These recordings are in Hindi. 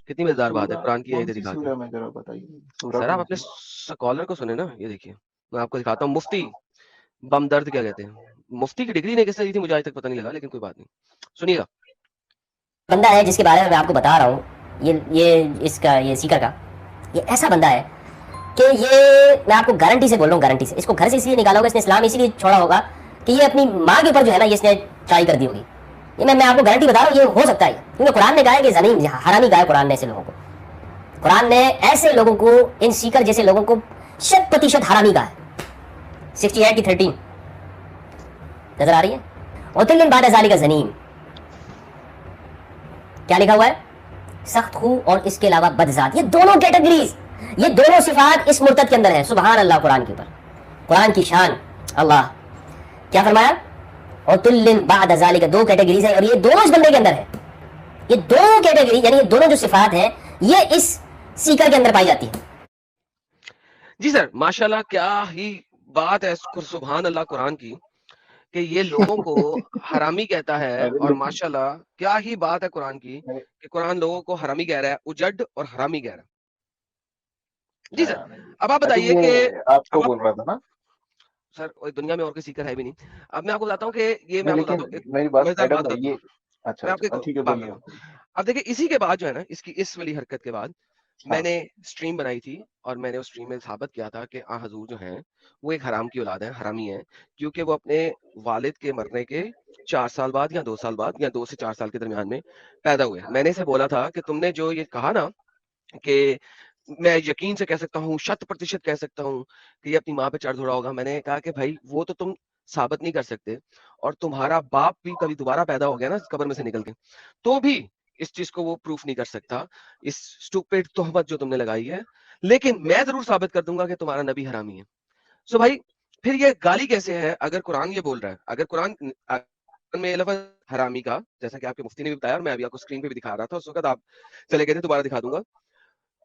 कितनी मजेदार बात है सूरा कुरान की कौन आयतें सी दिखा के। सूरा में, जरा बताइए सूरा सर आप कौन अपने सी? स्कॉलर को सुने ना, ये देखिए मैं आपको दिखाता हूँ। मुफ्ती बम दर्द क्या कहते हैं। मुफ्ती की डिग्री ने किसने दी थी मुझे आज तक पता नहीं लगा, लेकिन कोई बात नहीं, सुनिएगा। बंदा है जिसके बारे में मैं आपको बता रहा हूँ, ये इसका ये सीकर का, ये ऐसा बंदा है कि ये मैं आपको गारंटी से बोल रहा हूँ, गारंटी से इसको घर से इसलिए निकाला होगा, इसने इस्लाम इसीलिए छोड़ा होगा कि ये अपनी माँ के ऊपर जो है ना ये इसने ट्राई कर दी होगी। ये मैं आपको गारंटी बता रहा हूँ, ये हो सकता है, क्योंकि कुरान ने कहा है कि जमीन हरामी कहा है कुरान ने ऐसे लोगों को। कुरान ने ऐसे लोगों को, इन सीकर जैसे लोगों को 100% हरामी कहा है। 68 की 13 नजर आ रही है। और बाद अजाली का जनीम क्या लिखा हुआ है? सख्त खू और इसके अलावा बदजात। ये दोनों कैटेगरीज, ये दोनों सिफात इस मुर्तद के अंदर है। सुभान अल्लाह, कुरान के ऊपर, कुरान की शान। अल्लाह क्या फरमाया? और तुल्लिन बाद अजाली का, दो कैटेगरीज है और ये दोनों इस बंदे के अंदर है। ये दोनों कैटेगरी यानी ये दोनों जो सिफात है ये इस सीकर के अंदर पाई जाती है। जी सर, माशाल्लाह, क्या ही बात है सुभान अल्लाह कुरान की, कि ये लोगों को हरामी कहता है। अरे और लेकिन माशाल्लाह क्या ही बात है कुरान की, अरे, कि कुरान लोगों को हरामी कह रहा है, उजड और हरामी कह रहा है। जी सर, नहीं, अब आप मैं तो बताइए कि ये आपको अब आप, बोल रहा था ना। सर दुनिया में और कोई सीकर है भी नहीं। अब मैं आपको बताता हूँ कि ये मैं नहीं आपको लेकिन बताता हूँ, एक मेरी बात मजेदार एडम बात भाई, बताता हूँ। ये अच्छा मैं आपको अच्छा एक ठीक है, बात बोलिए बताता आप बोलिए। हूँ। अब देखिए, इसी के बाद जो है ना, इसकी इस वाली हरकत के बाद हाँ मैंने स्ट्रीम बनाई थी, और मैंने उस स्ट्रीम में साबित किया था कि आ हजूर जो हैं वो एक हराम की औलाद है, हरामी है, क्योंकि वो अपने वालिद के मरने के 4 साल बाद या 2 साल बाद या 2 से 4 साल के दरमियान में पैदा हुए। मैंने इसे बोला था कि तुमने जो ये कहा ना, कि मैं यकीन से कह सकता हूँ, 100% कह सकता हूँ कि ये अपनी माँ पे चढ़ धोड़ा होगा। मैंने कहा कि भाई वो तो तुम साबित नहीं कर सकते, और तुम्हारा बाप भी कभी दोबारा पैदा हो गया ना कब्र में से निकल के, तो भी इस चीज को वो प्रूफ नहीं कर सकता, इस स्टूपिड तोहमत जो तुमने लगाई है। लेकिन मैं जरूर साबित कर दूंगा कि तुम्हारा नबी हरामी है। सो भाई, फिर ये गाली कैसे है? अगर कुरान ये बोल रहा है, अगर कुरान में ये लफ्ज हरामी का, जैसा कि आपके मुफ्ती ने भी बताया और मैं अभी आपको स्क्रीन पे भी दिखा रहा था, उस वक्त आप चले गए थे, दोबारा दिखा दूंगा।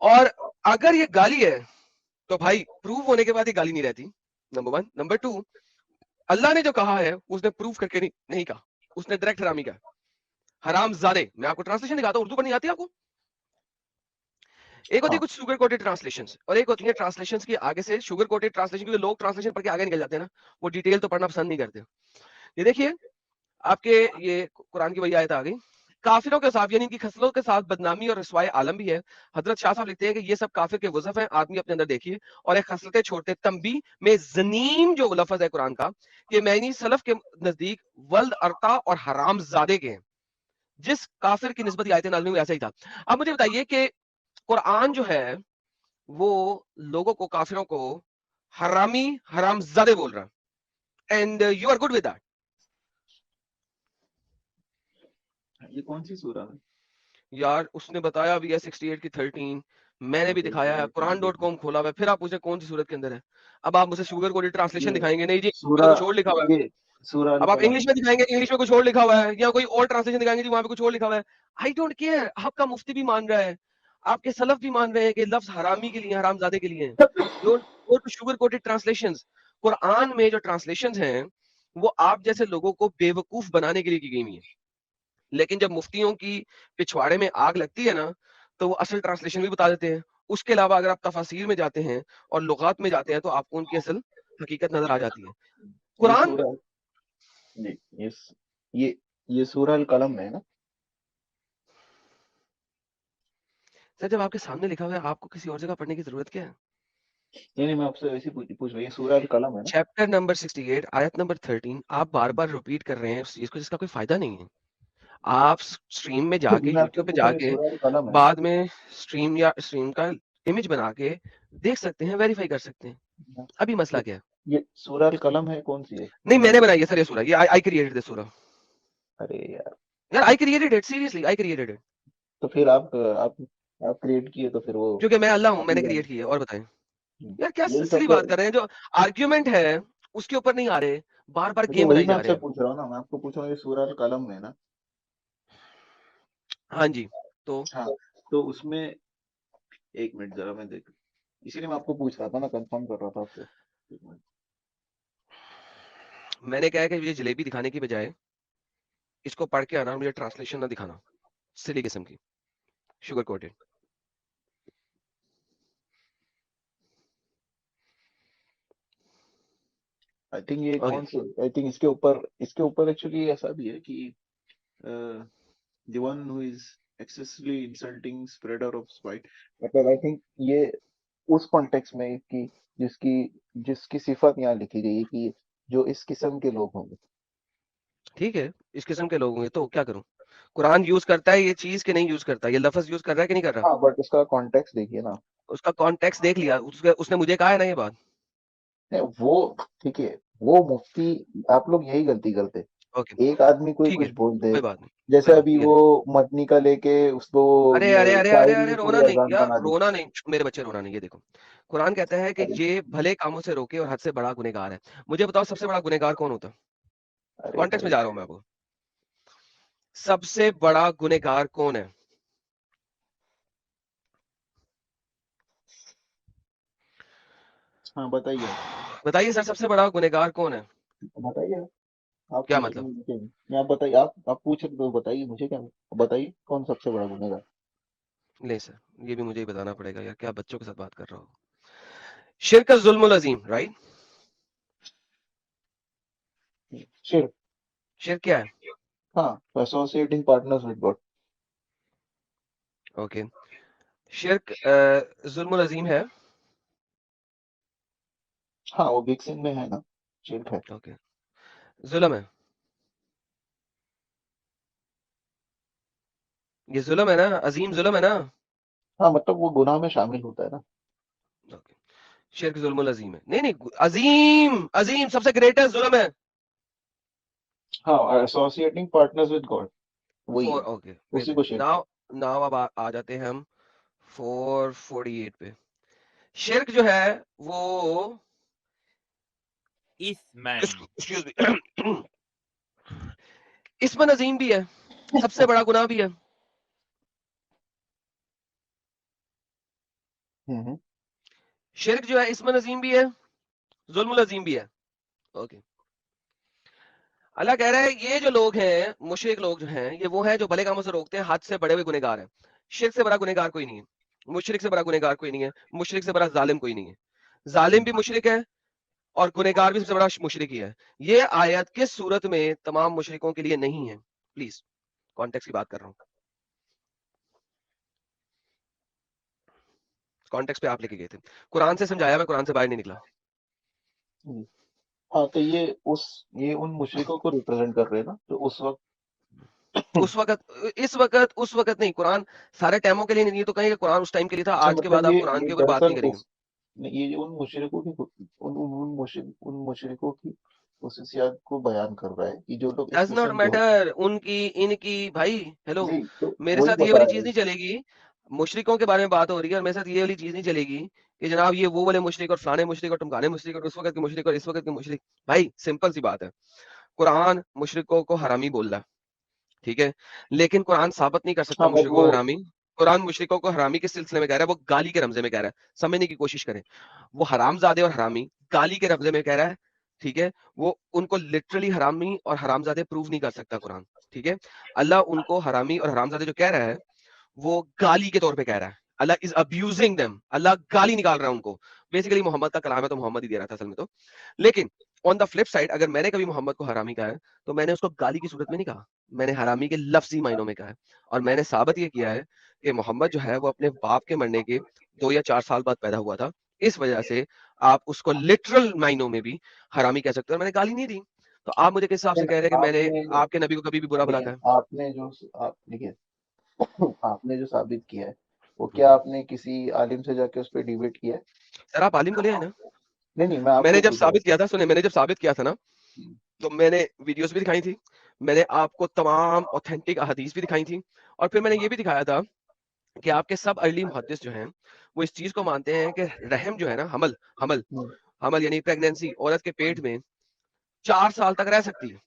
और अगर ये गाली है, तो भाई प्रूव होने के बाद ये गाली नहीं रहती, नंबर वन। नंबर टू, अल्लाह ने जो कहा है उसने प्रूव करके नहीं कहा, उसने डायरेक्ट हरामी कहा, हराम जादे। मैं आपको ट्रांसलेशन दिखाता हूँ, उर्दू पर नहीं आती आपको। एक होती है हाँ कुछ शुगर कोटेड ट्रांसलेशन, और एक होती है ट्रांसलेशन के आगे से शुगर कोटेड ट्रांसलेशन, क्योंकि लोग ट्रांसलेशन पढ़ के आगे निकल जाते हैं ना, वो डिटेल तो पढ़ना पसंद नहीं करते। ये देखिए, आपके ये कुरान की वही आयत आ गई। काफिरों के साथ यानी इनकी खसलों के साथ बदनामी और रसवाए आलम भी है। हजरत शाह साहब लिखते हैं कि ये सब काफिर के वज़फ़ हैं, आदमी अपने अंदर देखिए। और एक खसलतें छोड़ते तंबी में जनीम जो लफ्ज है कुरान का, कि मैनी सलफ के नजदीक वल्द अरता और हराम जादे के हैं। जिस काफिर की निस्बत आयत नाज़िल हुई वैसा ही था। अब मुझे बताइए कि कुरान जो है वो लोगों को, काफिरों को हरामी हरामजादे बोल रहा है, and you are good with that. ये कौन सी सूरा है? यार उसने बताया भी है 68 की 13, मैंने भी एक दिखाया है, मिनट में देखो। कुरान.com खोला हुआ है, फिर आप मुझे कौन सी सूरत के अंदर है? अब आप मुझे शुगर कोटेड ट्रांसलेशन ये दिखाएंगे, नहीं जी सूरा, तो कुछ और लिखा हुआ है। ये सूरा अल अब आप कलम इंग्लिश में दिखाएंगे, इंग्लिश में कुछ और लिखा हुआ है, या कोई और ट्रांसलेशन दिखाएंगे जी वहां पे कुछ और लिखा हुआ है। आई डोंट केयर, आपका मुफ्ती भी मान रहा है, आपके सलफ भी मान रहे हैं कि लफ्ज हरामी के लिए, हरामजादे के लिए don't go to sugar coated translations. Quran में जो ट्रांसलेशंस हैं वो आप जैसे लोगों को बेवकूफ बनाने के लिए की गई हुई है। लेकिन जब मुफ्तियों की पिछवाड़े में आग लगती है ना, तो वो असल ट्रांसलेशन भी बता देते हैं। उसके अलावा अगर आप तफासिर में जाते हैं और लुगात में जाते हैं, तो आपको उनकी असल हकीकत नजर आ जाती है। ये कुरान, सूरा जी, ये ये सूरा अल कलम में है ना? सर जब आपके सामने लिखा हुआ है, आपको किसी और जगह पढ़ने की जरूरत क्या है? नहीं नहीं, मैं आपसे वैसे पूछ रहा हूँ, ये सूरा अल कलम है ना? चैप्टर नंबर 68 आयत नंबर 13, आप बार बार रिपीट कर रहे हैं उस चीज को जिसका कोई फायदा नहीं है। आप स्ट्रीम में तो जाके, मैं आपसे यूट्यूब पे पूछ रहा हूँ, ये जाके सूरा अल कलम है ना? बाद में स्ट्रीम या स्ट्रीम का इमेज बना के देख सकते हैं, वेरीफाई कर सकते हैं। अभी मसला ये क्या है? ये सूरा अल कलम है, कौन सी है? नहीं, मैं मैंने बनाई है सर ये सूरा, ये आई क्रिएटेड दिस सूरा। अरे यार, यार I created it, seriously I created it. तो फिर आप क्रिएट किए तो फिर वो क्योंकि मैं अल्लाह हूं, आप मैंने ही क्रिएट की है। और बताएं, यार क्या यही सिली सब बात कर रहे हैं, जो आर्ग्यूमेंट है उसके ऊपर नहीं आ रहे, बार बार तो गेम वही बनाई मैं जा रहे आपसे हैं। पूछ रहा हूँ ना, मैं आपको पूछ रहा हूँ, ये सूरा अल कलम में है ना? हाँ जी, तो हाँ, तो उसमें एक मिनट जरा मैं देख, इसीलिए मैं आपको पूछ रहा था ना, कंफर्म कर रहा था आपसे। एक मिनट। मैंने कहा है कि मुझे जलेबी दिखाने की बजाय इसको पढ़ के आना, मुझे ट्रांसलेशन ना दिखाना, सिली किस्म की, शुगर कोटेड। आई थिंक ये ओके कौन से, आई थिंक इसके ऊपर एक्चुअली ऐसा भी है कि the one who is excessively insulting spreader of spite, मतलब आई थिंक ये उस कॉन्टेक्स्ट में कि जिसकी जिसकी सिफत यहाँ लिखी गई है कि जो इस किस्म के लोग होंगे। ठीक है, इस किस्म के लोग होंगे तो क्या करूं? कुरान यूज करता है ये चीज कि नहीं यूज करता? ये लफ्ज यूज कर रहा है कि नहीं कर रहा? हाँ बट उसका कॉन्टेक्स्ट देखिए ना। उसका कॉन्टेक्स्ट देख लिया, उसने मुझे कहा है ना ये बात। नहीं, वो ठीक है, वो मुफ्ती, आप लोग यही गलती करते, ओके एक आदमी कोई ठीक है, कुछ बोल दे, कोई बात नहीं, जैसे कोई बात अभी नहीं, ये वो देखो। मदनी का लेके उसको अरे अरे अरे अरे शायरी अरे में रोना पूरी नहीं अजान यार, बना दी। रोना नहीं मेरे बच्चे, रोना नहीं। ये देखो, कुरान कहता है कि अरे ये भले कामों से रोके और हद से बड़ा गुनहगार है। मुझे बताओ सबसे बड़ा गुनहगार कौन होता है? अरे कॉन्टेक्स्ट में भाई, जा रहा हूं मैं आपको। सबसे बड़ा गुनहगार कौन है? हाँ बताइए आप, बताइए सर, सबसे बड़ा गुनहगार कौन है? बताइए आप क्या पूछ रहे मतलब? हैं मुझे, मैं आप बताइए, आप पूछ रहे हो तो बताइए, मुझे क्या, बताइए कौन सबसे बड़ा गुनहगार। नहीं सर, ये भी मुझे ही बताना पड़ेगा यार, क्या बच्चों के साथ बात कर रहा हो? शिर्क जुल्मुल अजीम, राइट? शिर्क, शिर्क क्या है? हाँ associating partners with God. Okay, शिर्क जुल्मुल अजीम है। हाँ वो बिग सिन में है ना, शिर्क है। ओके, जुल्म है, ये जुल्म है ना, अजीम जुल्म है ना? हाँ मतलब वो गुनाह में शामिल होता है ना। ओके, शिर्क जुल्मुल अजीम है, नहीं नहीं, अजीम अजीम सबसे ग्रेटेस्ट जुल्म है। हाँ एसोसिएटिंग पार्टनर्स विद गॉड, वही फोर, है, ओके उसी वेट, को शिर्क नाउ नाउ अब आ जाते हैं हम 448 पे। शिर्क जो है वो, Isman. एक्सक्यूज मी, इसमें अजीम भी है, सबसे बड़ा गुनाह भी है। है। हम्म। शिर्क जो है इसमें अजीम भी है, जुल्मुल अजीम भी है। ओके, अल्लाह कह रहा है ये जो लोग हैं, मुशरिक लोग जो हैं, ये वो हैं जो भले कामों से रोकते हैं, हद से बड़े हुए गुनहगार हैं। शिर्क से बड़ा गुनहगार कोई नहीं है, मुशरिक से बड़ा गुनहगार कोई नहीं है, मुशरिक से बड़ा जालिम कोई नहीं है। जालिम भी मुशरिक है और गुनहगार भी सबसे बड़ा मुशरिक ही है। ये आयत किस सूरत में तमाम मुशरिकों के लिए नहीं है? प्लीज, कॉन्टेक्स्ट की बात कर रहा हूँ, कॉन्टेक्स्ट पे आप लेके गए थे। कुरान से समझाया, मैं कुरान से बाहर नहीं निकला। हम्म। हाँ तो ये उन मुशरिकों को रिप्रेजेंट कर रहे हैं ना, तो उस वक्त। उस वक्त, उस वक्त नहीं, कुरान सारे टाइमों के लिए नहीं, तो कहेंगे कुरान उस टाइम के लिए था, अच्छा आज के मतलब बाद आप कुरान ये की कोई बात दरअसल नहीं करेंगे। ये उन मुशरिकों की उन मुशरिकों की खुसूसियात को बयान कर रहा है कि जो लोग इस डज नॉट किस्म के होते मैटर, उनकी इनकी, भाई हेलो, हैं। जी तो मेरे वही साथ ये बता वाली रहे चीज हैं। नहीं चलेगी। मुशरिकों के बारे में बात हो रही है और मेरे साथ ये वाली चीज नहीं चलेगी कि जनाब ये वो वाले मुशरिक और फलाने मुशरिक और टमकाने मुशरिक और उस वक्त के मुशरिक और इस वक्त के मुशरिक। भाई सिंपल सी बात है, कुरान मुशरिकों को हरामी बोल रहा है, ठीक है, लेकिन कुरान साबित नहीं कर सकता हाँ बट मुशरिकों वो, को हरामी। कुरान मुशरिकों को हरामी किस सिलसिले में कह रहा है? वो गाली के रमजे में कह रहा है, समझने की कोशिश करें। वो हरामजादे और हरामी गाली के रमजे में कह रहा है, ठीक है। वो उनको लिटरली हरामी और हरामजादे प्रूव नहीं कर सकता कुरान, ठीक है। अल्लाह उनको हरामी और हरामजादे जो कह रहा है, वो गाली के तौर पे कह रहा है। अल्लाह इज अब्यूजिंग देम, अल्लाह गाली निकाल रहा है उनको। बेसिकली मोहम्मद का कलाम है तो मोहम्मद ही दे रहा था असल में तो। लेकिन ऑन द फ्लिप साइड, अगर मैंने कभी मोहम्मद को हरामी कहा है तो मैंने उसको गाली की सूरत में नहीं कहा, मैंने हरामी के लफ्जी मायनों में कहा है। और मैंने साबित ये किया है कि मोहम्मद जो है वो अपने बाप के मरने के 2 या 4 साल बाद पैदा हुआ था। इस वजह से आप उसको लिटरल मायनों में भी हरामी कह सकते हो, और मैंने गाली नहीं दी। तो आप मुझे किस हिसाब से कह रहे हैं कि मैंने आपने आपके नबी को कभी भी बुरा भला नहीं, कहा है? आपने जो आप देखिए, आपने जो साबित किया है वो क्या आपने किसी आलिम से जाके उस पर डिबेट किया है? सर आप आलिम को ले आए ना। नहीं मैं मैंने आपको जब पूछ रहा साबित किया था, सुने, मैंने जब साबित किया था ना, हूँ। तो मैंने वीडियोस भी दिखाई थी, मैंने आपको तमाम ऑथेंटिक अहादीस भी दिखाई थी, और फिर मैंने ये भी दिखाया था कि आपके सब अर्ली मुहद्दिस जो हैं वो इस चीज को मानते हैं कि रहम जो है ना, हमल हमल हम्म। हमल यानी प्रेगनेंसी औरत के पेट में 4 साल तक रह सकती है।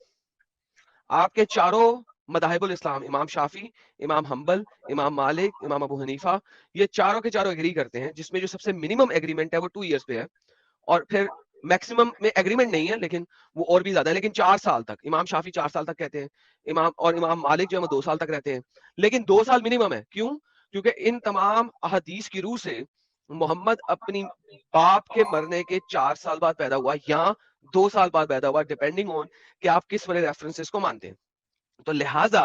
आपके चारों मदाहिबुल इस्लाम, इमाम शाफी, इमाम हम्बल, इमाम मालिक, इमाम अबू हनीफा, ये चारों के चारों एग्री करते हैं, जिसमें जो सबसे मिनिमम एग्रीमेंट है वो 2 इयर्स पे है। और फिर मैक्सिमम में एग्रीमेंट नहीं है, लेकिन वो और भी ज्यादा है, लेकिन 4 साल तक। इमाम शाफी 4 साल तक कहते हैं, इमाम मालिक जो है वो 2 साल तक रहते हैं, लेकिन 2 साल मिनिमम है। क्यों? क्योंकि इन तमाम अहदीस की रूह से मोहम्मद अपनी बाप के मरने के 4 साल बाद पैदा हुआ या 2 साल बाद पैदा हुआ, डिपेंडिंग ऑन कि आप किस वाले रेफरेंसेस को मानते हैं। तो लिहाजा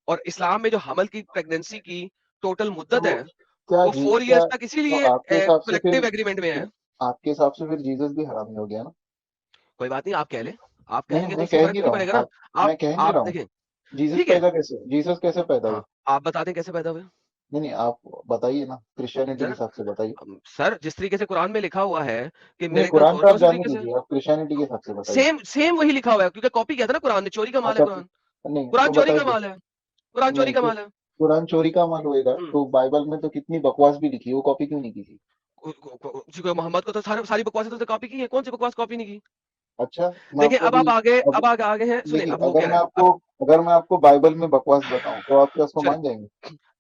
और इस्लाम में जो हमल की प्रेगनेंसी की टोटल मुद्दत है क्या वो जी 4 क्या इयर्स तक तो इसीलिए आपके हिसाब से कलेक्टिव एग्रीमेंट में है। आपके हिसाब से फिर जीसस भी हरामी हो गया ना? कोई बात नहीं, आप कह लें, आप नहीं कहेंगे तो मैं उससे कह फर्क नहीं नहीं रहा हूँ पड़ेगा ना। मैं कह नहीं आप रहा हूँ। देखें, जीसस ठीक है, जीसस कैसे पैदा हुए? हाँ, आप बता दें कैसे पैदा हुए नहीं नहीं आप बताइए ना, क्रिश्चियनिटी के जरा। हिसाब से बताइए। सर, जिस तरीके से कुरान में लिखा हुआ है कि नहीं मिरेकल्स कुरान हो तो रहे हैं आप उसी जाने तरीके से दीजिए, आप क्रिश्चियनिटी के हिसाब से बताइए। सेम सेम वही लिखा हुआ है, क्योंकि कॉपी किया था ना कुरान ने, चोरी का माल है अच्छा कुरान। नहीं कुरान तो चोरी का बताइए। माल है, कुरान चोरी नहीं का तो माल है। कुरान चोरी का माल होएगा हम्म। तो बाइबल में तो कितनी बकवास भी लिखी है, वो कॉपी क्यों नहीं की थी? मोहम्मद को तो सारी बकवासें तो कॉपी की है, कौन सी बकवास कॉपी नहीं की? अच्छा मैं देखिए, आपको अब अभी आप आगे अब अब आगे हैं, सुनिए देखिए अब हो क्या रहा है अब। अगर मैं आपको बाइबल में बकवास बताऊं तो आप क्या उसको चले, मान जाएंगे?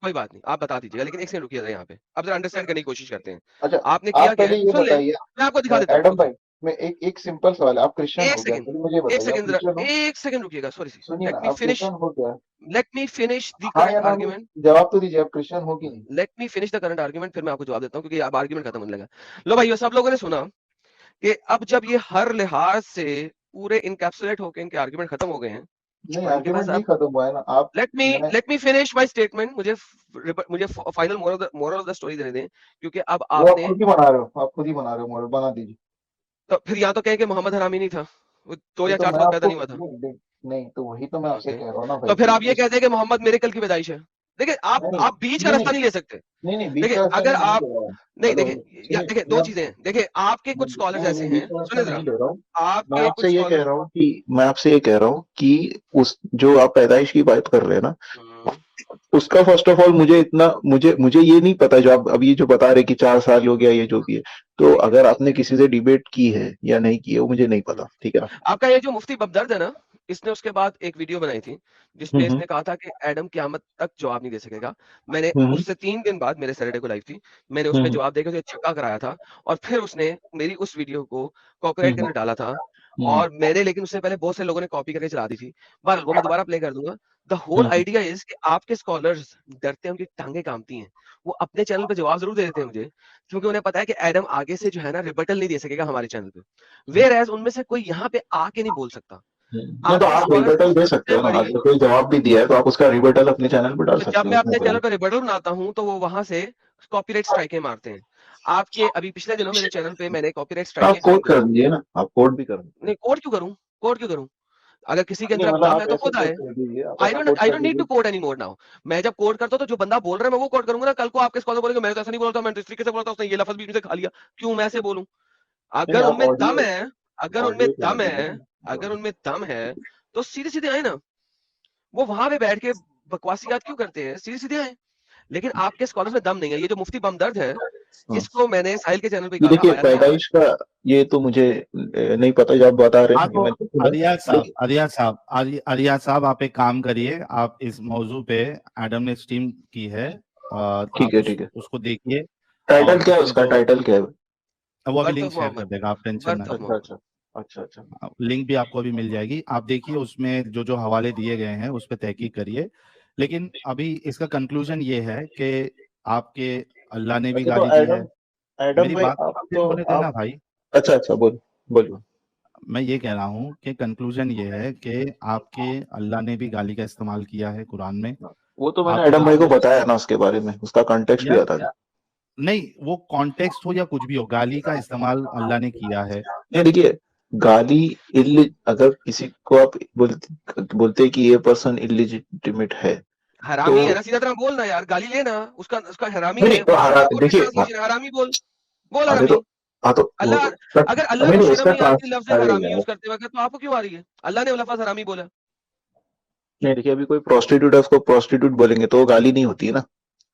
कोई बात नहीं, आप बता दीजिएगा, लेकिन एक सेकंड रुकिए यहाँ पे, अब जरा अंडरस्टैंड करने की कोशिश करते हैं। अच्छा आपने आप किया क्या पहले है, ये सुन ले, बताइए, मैं आपको दिखा देता हूँ, एडम रुकिए। भाई मैं एक एक सिंपल सवाल है, आप क्रिश्चियन एक हो क्या? सेकंड, पहले मुझे एक बताइए, आप सेकंड जरा, क्रिश्चियन हो? एक सेकंड रुकिएगा, सॉरी, सुनिए लेट ना, मी आप फिनिश, क्रिश्चियन हो क्या? लेट मी फिनिश द हाँ या करंट ना में आर्ग्यूमेंट। जवाब तो दीजिए, आप क्रिश्चियन हो कि नहीं? Late me finish the current argument, फिर मैं आपको जवाब देता हूँ, क्योंकि अब आर्ग्यूमेंट खत्म होने लगा। लो भाई, सब लोगों ने सुना कि अब जब ये हर लिहाज से पूरे इनकैप्सुलेट होकर इनके आर्ग्यूमेंट खत्म हो गए हैं नहीं और इनके पास आर्ग्यूमेंट नहीं अब, खत्म हुआ है ना आप। मैं let me finish my statement, मुझे final moral of the story देने दें, क्योंकि अब वो आप आपने, खुद ही बना रहे हो, आप खुद ही बना रहे हो, मॉडल बना दीजिए। तो फिर या तो कहें कि मोहम्मद हरामी नहीं था, वो 2 नहीं या तो 4 मैं साल पैदा आपको नहीं हुआ था। नहीं तो वही तो मैं आपसे ओके, कह रहा हूँ ना तो भाई फिर कि आप ये कहते हैं कि मोहम्मद मिरेकल की पैदाइश है। देखिए, नहीं आप बीच का नहीं रास्ता नहीं नहीं ले सकते। नहीं नहीं बीच देखिए, का रास्ता अगर मैं नहीं आप, ले रहा हूँ। नहीं हेलो देखिए, या सुनिए देखिए, 2 चीजें हैं, देखिए आपके कुछ स्कॉलर्स ऐसे हैं, बीच का रास्ता सुनिए नहीं जरा, ले रहा हूँ। आपके कुछ स्कॉलर, मैं आपसे ये कह रहा हूँ कि उस जो आप पैदाइश की बात कर रहे हैं ना, उसका फर्स्ट ऑफ ऑल मुझे ये नहीं पता, जो आप अभी जो बता रहे कि 4 साल हो गया, ये जो भी है, तो अगर आपने किसी से डिबेट की है या नहीं की है वो मुझे नहीं पता, ठीक है ना? आपका ये जो मुफ्ती बमदर्द है ना, इसने उसके बाद एक वीडियो बनाई थी जिसपे हम्म इसने कहा था कि एडम क़यामत तक जवाब नहीं दे सकेगा। मैंने हम्म उससे 3 दिन बाद, मेरे सैटरडे को लाइव थी, मैंने उसपे हम्म जवाब देके उसे छक्का कराया था, और फिर उसने मेरी उस वीडियो को कॉपीराइट हम्म करके डाला था, हम्म और मैंने, लेकिन उससे पहले बहुत से लोगों ने कॉपी करके चला दी थी। बहरहाल वो मैं दोबारा प्ले कर दूंगा। The whole hmm idea is कि आपके स्कॉलर्स डरते हैं, उनकी टांगें कांपती हैं। वो अपने चैनल पे जवाब जरूर दे देते हैं मुझे, क्योंकि उन्हें पता है कि एडम आगे से जो है ना रिबटल नहीं दे सकेगा हमारे चैनल पे। वेयर एज उनमें से कोई यहाँ पे आके नहीं बोल सकता। नहीं तो आपके आप स्कॉलर्स की रिबटल दे सकते सबसे हो ना, बड़ी, अगर कोई जवाब भी दिया है तो आप उसका रिबटल अपने चैनल पर डाल तो जब सकते हो, मैं उसमें अपने कोई चैनल पर रिबटल बनाता हूँ तो वो वहां से कॉपीराइट स्ट्राइकें मारते हैं। आपके अभी पिछले दिनों मेरे चैनल पे मैंने कॉपीराइट तो आप स्ट्राइकें खाई कोड कर 2। दीजिए ना, आप कोड भी कर दीजिए। नहीं, कोड क्यों करूं, कोड क्यों करूं? अगर किसी के नहीं अंदर अब मतलब दम आप है तो ऐसे खुद कोड आए। कर दीजिए, आप ऐसे कोड आई कर डोंट नीड टू दीजिए। Code any more now. मैं जब कोड करता हूं तो जो बंदा बोल रहा है मैं वो कोड करूंगा ना। कल को आपके स्कॉलर बोलेंगे मैंने तो ऐसा नहीं बोला था, मैंने तो इस तरीके से बोला था, उसने ये लफ्ज भी मुझे खा लिया, क्यों मैं ऐसे बोलूं? नहीं अगर आप उनमें दम ऑडियो है, अगर उनमें ऑडियो चला दम दीजिए है, ना अगर ऑडियो। उनमें दम है तो सीधे सीधे आए ना। वो वहां पे बैठ के बकवासियात क्यों करते हैं? सीधे सीधे आए। लेकिन आपके स्कॉलर्स में दम नहीं है। ये जो मुफ्ती बमदर्द है, हाँ इसको मैंने साहिल के चैनल पे ये कहा था देखिए आया था यहाँ पे। पैदाइश का, ये तो मुझे नहीं पता, जो आप बता रहे हाँ हैं ये तो मैं देखूंगा। लेकिन अरियाज साहब आप एक काम करिए, आप इस मौजू पे एडम ने स्ट्रीम की है, ठीक आप है ठीक है। उसको देखिए। और टाइटल क्या है उसमें उसका, जो टाइटल क्या है? वो अभी बर्थ लिंक ऑफ शेयर कर मोहम्मद, देगा, आप टेंशन ना बर्थ ऑफ लीजिए। अच्छा मोहम्मद। अच्छा अच्छा अच्छा। लिंक भी आपको अभी मिल जाएगी, आप देखिए उसमें जो जो हवाले दिए गए हैं उस पर तहकीक करिए। लेकिन अभी इसका कंक्लूजन ये है कि आपके अल्लाह ने भी अच्छा तो गाली दी है। एडम एडम मेरी भाई बात आप कंप्लीट तो होने देना आप भाई। अच्छा अच्छा बोलिए। मैं ये कह रहा हूँ कि कंक्लूजन ये है कि आपके अल्लाह ने भी गाली का इस्तेमाल किया है कुरान में। वो तो मैंने आपके एडम भाई को स्कॉलर, बताया ना, उसके बारे में उसका कॉन्टेक्स्ट भी यार आता था। नहीं, वो कॉन्टेक्स्ट हो या कुछ भी हो, गाली का इस्तेमाल अल्लाह ने किया है। नहीं देखिए, गाली अगर किसी को आप बोलते हैं कि ये पर्सन इलिजिटिमेट है तो हरामी है ना, सीधा तरह बोल ना यार, गाली लेना, उसका उसका हरामी नहीं है, नहीं तो कुरान में कोड की देखिए ट्रांसलेशन है, हरामी बोल, बोल अरे हरामी। तो हाँ तो वो अल्लाह, तो उसका अगर अल्लाह नहीं को नहीं शर्म उसका नहीं ट्रांस आती लफ्ज अरे हरामी यार यूज करते वक्त, तो आपको क्यों आ रही है? अल्लाह ने वो लफ्ज हरामी बोला। नहीं देखिए, अभी कोई प्रोस्टिट्यूट है उसको प्रोस्टिट्यूट बोलेंगे तो वो गाली नहीं होती है ना।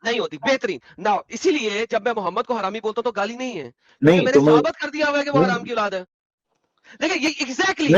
नहीं होती, बेहतरीन ना। इसीलिए जब मैं मोहम्मद को हरामी बोलता हूं तो गाली नहीं है, क्योंकि नहीं मैंने तो मैं साबित कर दिया हुआ है कि वो हराम नहीं की औलाद है। देखिए ये एग्जैक्टली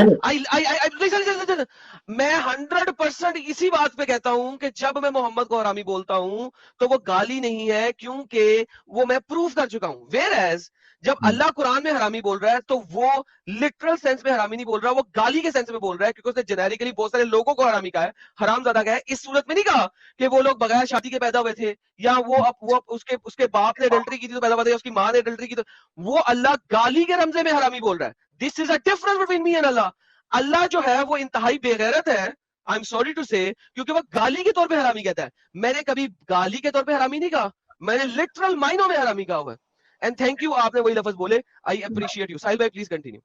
मैं 100% इसी बात पे कहता हूं कि जब मैं मोहम्मद को हरामी बोलता हूं तो वो गाली नहीं है, क्योंकि वो मैं प्रूव कर चुका हूं। वेयर एज जब अल्लाह कुरान में हरामी बोल रहा है तो वो लिटरल सेंस में हरामी नहीं बोल रहा, वो गाली के सेंस में बोल रहा है, क्योंकि उसने जेनेरिकली बहुत सारे लोगों को हरामी कहा है, हरामजादा कहा है। इस सूरत में नहीं कहा कि वो लोग बगैर शादी के पैदा हुए थे, या वो उसके बाप ने एडल्ट्री की थी तो पैदा हुआ था, या उसकी मां ने एडल्ट्री की। तो वो अल्लाह गाली के रमजे में हरामी बोल रहा है। This is a difference between me and Allah. अल्लाह जो है वो इंतहाई बेगैरत है, आई एम सॉरी टू से, क्योंकि वो गाली के तौर पे हरामी कहता है। मैंने कभी गाली के तौर पे हरामी नहीं कहा, मैंने लिटरल मायनों में हरामी कहा हुआ है। एंड थैंक यू, आपने वही लफ्ज बोले, आई अप्रिशिएट यू। साहिल भाई प्लीज कंटिन्यू।